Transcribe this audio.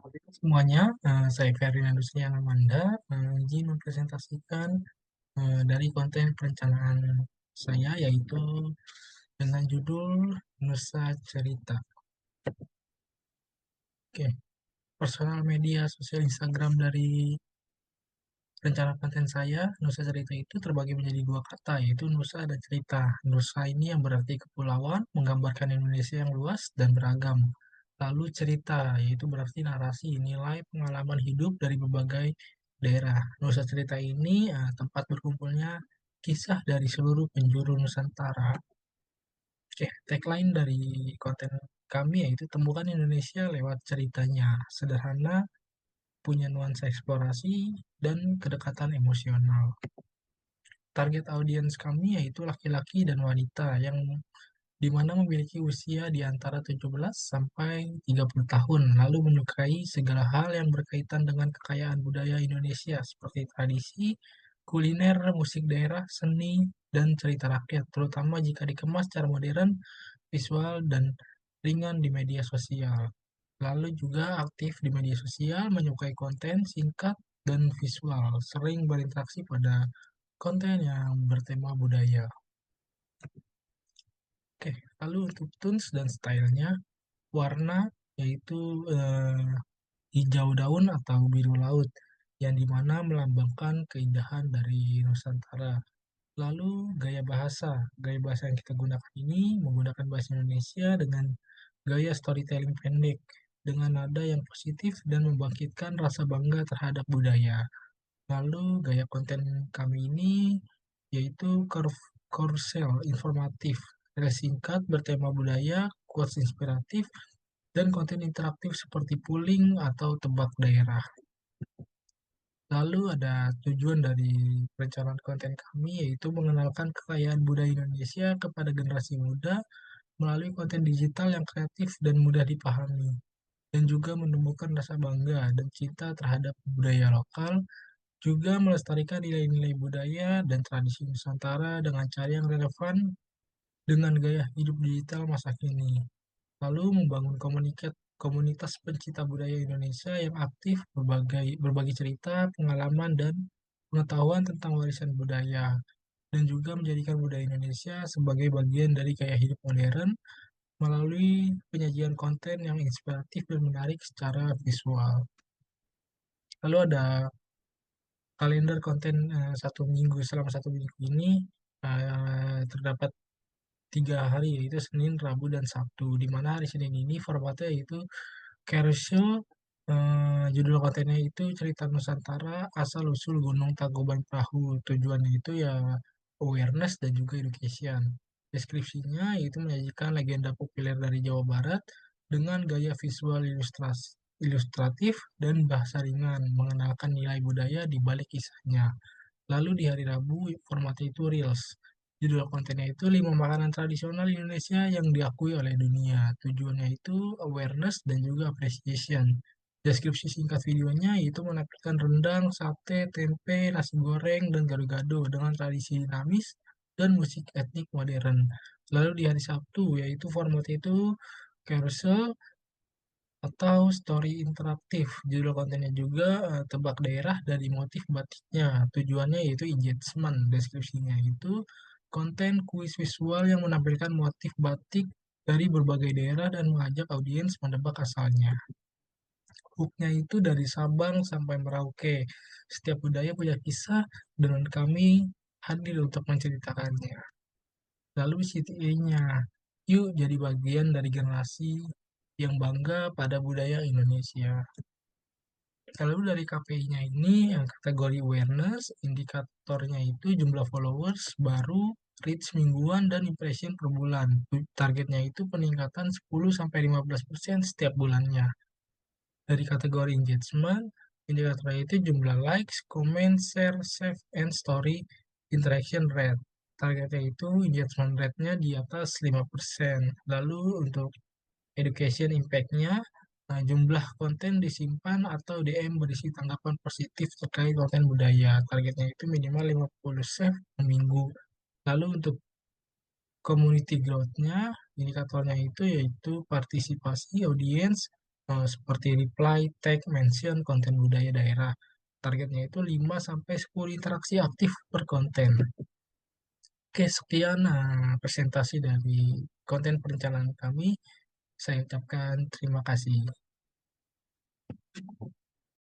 Oke semuanya, saya Ferdinand Ruslian Amanda, izin mempresentasikan, dari konten perencanaan saya, yaitu dengan judul Nusa Cerita. Oke, personal media sosial Instagram dari rencana konten saya, Nusa Cerita itu terbagi menjadi dua kata, yaitu Nusa dan Cerita. Nusa ini yang berarti kepulauan, menggambarkan Indonesia yang luas dan beragam. Lalu cerita, yaitu berarti narasi, nilai pengalaman hidup dari berbagai daerah. Nusa Cerita ini tempat berkumpulnya kisah dari seluruh penjuru Nusantara. Oke, tagline dari konten kami yaitu temukan Indonesia lewat ceritanya. Sederhana, punya nuansa eksplorasi, dan kedekatan emosional. Target audiens kami yaitu laki-laki dan wanita yang di mana memiliki usia di antara 17 sampai 30 tahun, lalu menyukai segala hal yang berkaitan dengan kekayaan budaya Indonesia seperti tradisi, kuliner, musik daerah, seni, dan cerita rakyat, terutama jika dikemas secara modern, visual, dan ringan di media sosial. Lalu juga aktif di media sosial, menyukai konten singkat dan visual, sering berinteraksi pada konten yang bertema budaya. Oke, lalu untuk tones dan stylenya, warna yaitu eh, hijau daun atau biru laut, yang dimana melambangkan keindahan dari Nusantara. Lalu gaya bahasa yang kita gunakan ini menggunakan bahasa Indonesia dengan gaya storytelling pendek, dengan nada yang positif dan membangkitkan rasa bangga terhadap budaya. Lalu gaya konten kami ini yaitu carousel informatif, reels singkat bertema budaya, quotes inspiratif, dan konten interaktif seperti polling atau tebak daerah. Lalu ada tujuan dari perencanaan konten kami yaitu mengenalkan kekayaan budaya Indonesia kepada generasi muda melalui konten digital yang kreatif dan mudah dipahami, dan juga menumbuhkan rasa bangga dan cinta terhadap budaya lokal, juga melestarikan nilai-nilai budaya dan tradisi Nusantara dengan cara yang relevan dengan gaya hidup digital masa kini. Lalu membangun komunitas pencinta budaya Indonesia yang aktif berbagi cerita, pengalaman, dan pengetahuan tentang warisan budaya, dan juga menjadikan budaya Indonesia sebagai bagian dari gaya hidup modern melalui penyajian konten yang inspiratif dan menarik secara visual. Lalu ada kalender konten satu minggu. Selama satu minggu ini terdapat 3 hari, yaitu Senin, Rabu, dan Sabtu. Di mana hari Senin ini formatnya yaitu Kershaw, judul kontennya itu cerita Nusantara asal usul Gunung Tangkuban Perahu. Tujuannya itu ya awareness dan juga education. Deskripsinya yaitu menyajikan legenda populer dari Jawa Barat dengan gaya visual ilustratif dan bahasa ringan, mengenalkan nilai budaya di balik kisahnya. Lalu di hari Rabu formatnya itu Reels. Judul kontennya itu 5 makanan tradisional Indonesia yang diakui oleh dunia. Tujuannya itu awareness dan juga appreciation. Deskripsi singkat videonya itu menampilkan rendang, sate, tempe, nasi goreng, dan gado-gado dengan tradisi dinamis dan musik etnik modern. Lalu di hari Sabtu, yaitu format itu carousel atau story interaktif. Judul kontennya juga tebak daerah dari motif batiknya. Tujuannya yaitu engagement. Deskripsinya itu konten kuis visual yang menampilkan motif batik dari berbagai daerah dan mengajak audiens menebak asalnya. Hooknya itu dari Sabang sampai Merauke. Setiap budaya punya kisah dan kami hadir untuk menceritakannya. Lalu CTA-nya, yuk jadi bagian dari generasi yang bangga pada budaya Indonesia. Lalu dari KPI-nya ini, yang kategori awareness, indikatornya itu jumlah followers baru, reach mingguan, dan impression per bulan. Targetnya itu peningkatan 10-15% setiap bulannya. Dari kategori engagement, indikatornya itu jumlah likes, comment, share, save, and story interaction rate. Targetnya itu engagement rate-nya di atas 5%. Lalu untuk education impact-nya, jumlah konten disimpan atau DM berisi tanggapan positif terkait konten budaya. Targetnya itu minimal 50 save per minggu. Lalu untuk community growth-nya, indikatornya itu yaitu partisipasi audiens seperti reply, tag, mention, konten budaya daerah. Targetnya itu 5 sampai 10 interaksi aktif per konten. Oke, sekian presentasi dari konten perencanaan kami. Saya ucapkan terima kasih.